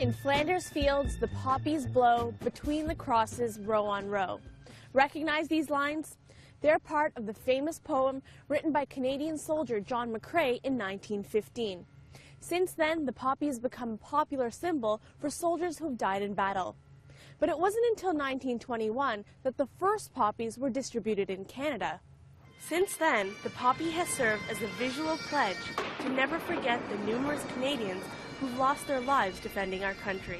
In Flanders fields, the poppies blow between the crosses row on row. Recognize these lines? They're part of the famous poem written by Canadian soldier John McCrae in 1915. Since then, the poppy has become a popular symbol for soldiers who've died in battle. But it wasn't until 1921 that the first poppies were distributed in Canada. Since then, the poppy has served as a visual pledge to never forget the numerous Canadians who've lost their lives defending our country.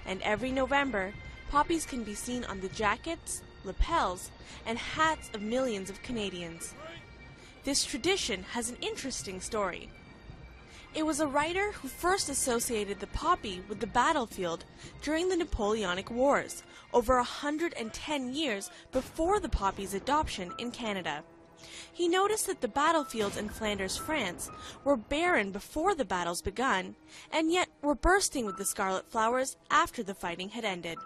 And every November, poppies can be seen on the jackets, lapels, and hats of millions of Canadians. This tradition has an interesting story. It was a writer who first associated the poppy with the battlefield during the Napoleonic Wars, over 110 years before the poppy's adoption in Canada. He noticed that the battlefields in Flanders, France, were barren before the battles begun, and yet were bursting with the scarlet flowers after the fighting had ended.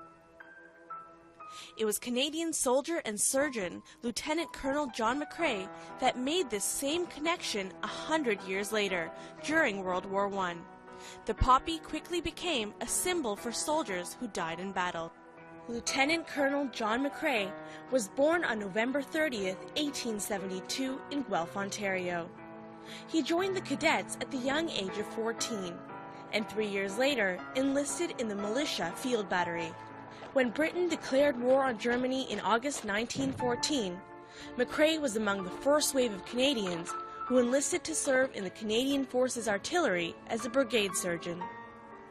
It was Canadian soldier and surgeon Lieutenant Colonel John McCrae that made this same connection 100 years later, during World War I. The poppy quickly became a symbol for soldiers who died in battle. Lieutenant Colonel John McCrae was born on November 30th, 1872 in Guelph, Ontario. He joined the cadets at the young age of 14, and 3 years later enlisted in the militia field battery. When Britain declared war on Germany in August 1914, McCrae was among the first wave of Canadians who enlisted to serve in the Canadian Forces Artillery as a brigade surgeon.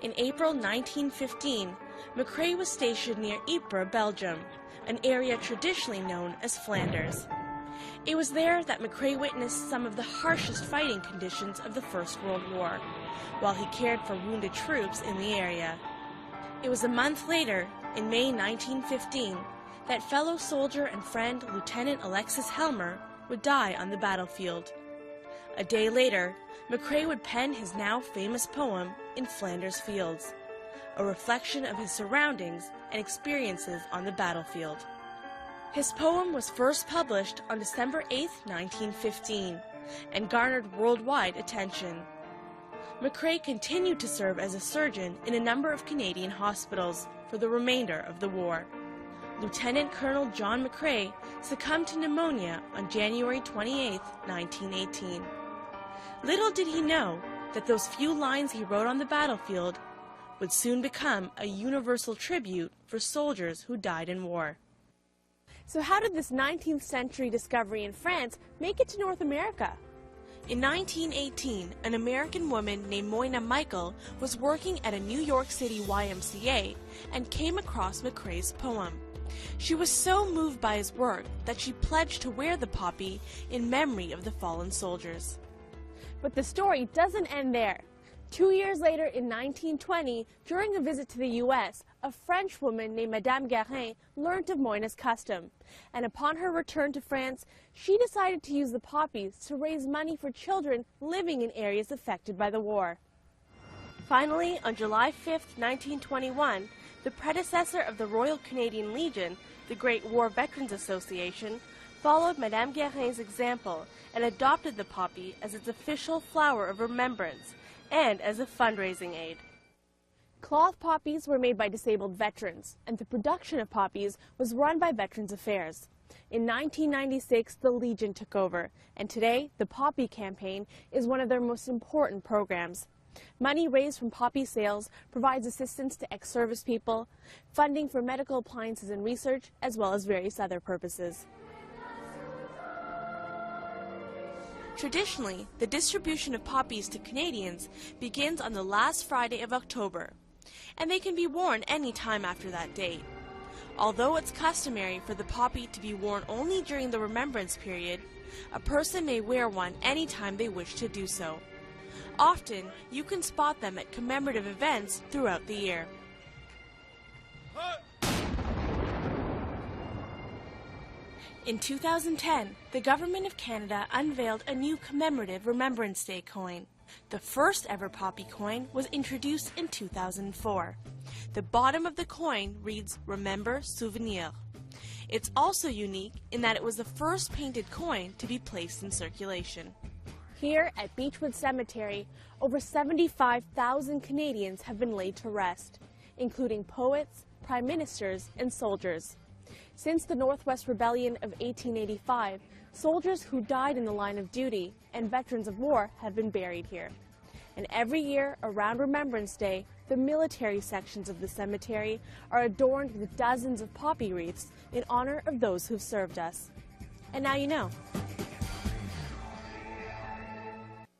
In April 1915, McCrae was stationed near Ypres, Belgium, an area traditionally known as Flanders. It was there that McCrae witnessed some of the harshest fighting conditions of the First World War, while he cared for wounded troops in the area. It was a month later, in May 1915, that fellow soldier and friend Lieutenant Alexis Helmer would die on the battlefield. A day later, McCrae would pen his now famous poem, In Flanders Fields, a reflection of his surroundings and experiences on the battlefield. His poem was first published on December 8, 1915, and garnered worldwide attention. McCrae continued to serve as a surgeon in a number of Canadian hospitals for the remainder of the war. Lieutenant Colonel John McCrae succumbed to pneumonia on January 28, 1918. Little did he know that those few lines he wrote on the battlefield would soon become a universal tribute for soldiers who died in war. So how did this 19th century discovery in France make it to North America? In 1918, an American woman named Moina Michael was working at a New York City YMCA and came across McCrae's poem. She was so moved by his work that she pledged to wear the poppy in memory of the fallen soldiers. But the story doesn't end there. 2 years later, in 1920, during a visit to the U.S., a French woman named Madame Guérin learned of Moina's custom, and upon her return to France, she decided to use the poppies to raise money for children living in areas affected by the war. Finally, on July 5, 1921, the predecessor of the Royal Canadian Legion, the Great War Veterans Association, followed Madame Guérin's example and adopted the poppy as its official flower of remembrance and as a fundraising aid. Cloth poppies were made by disabled veterans, and the production of poppies was run by Veterans Affairs. In 1996, the Legion took over, and today, the Poppy Campaign is one of their most important programs. Money raised from poppy sales provides assistance to ex-service people, funding for medical appliances and research, as well as various other purposes. Traditionally, the distribution of poppies to Canadians begins on the last Friday of October, and they can be worn any time after that date. Although it's customary for the poppy to be worn only during the remembrance period, a person may wear one any time they wish to do so. Often, you can spot them at commemorative events throughout the year. In 2010, the Government of Canada unveiled a new commemorative Remembrance Day coin. The first ever poppy coin was introduced in 2004. The bottom of the coin reads, Remember Souvenir. It's also unique in that it was the first painted coin to be placed in circulation. Here at Beechwood Cemetery, over 75,000 Canadians have been laid to rest, including poets, prime ministers, and soldiers. Since the Northwest Rebellion of 1885, soldiers who died in the line of duty and veterans of war have been buried here. And every year, around Remembrance Day, the military sections of the cemetery are adorned with dozens of poppy wreaths in honor of those who've served us. And now you know.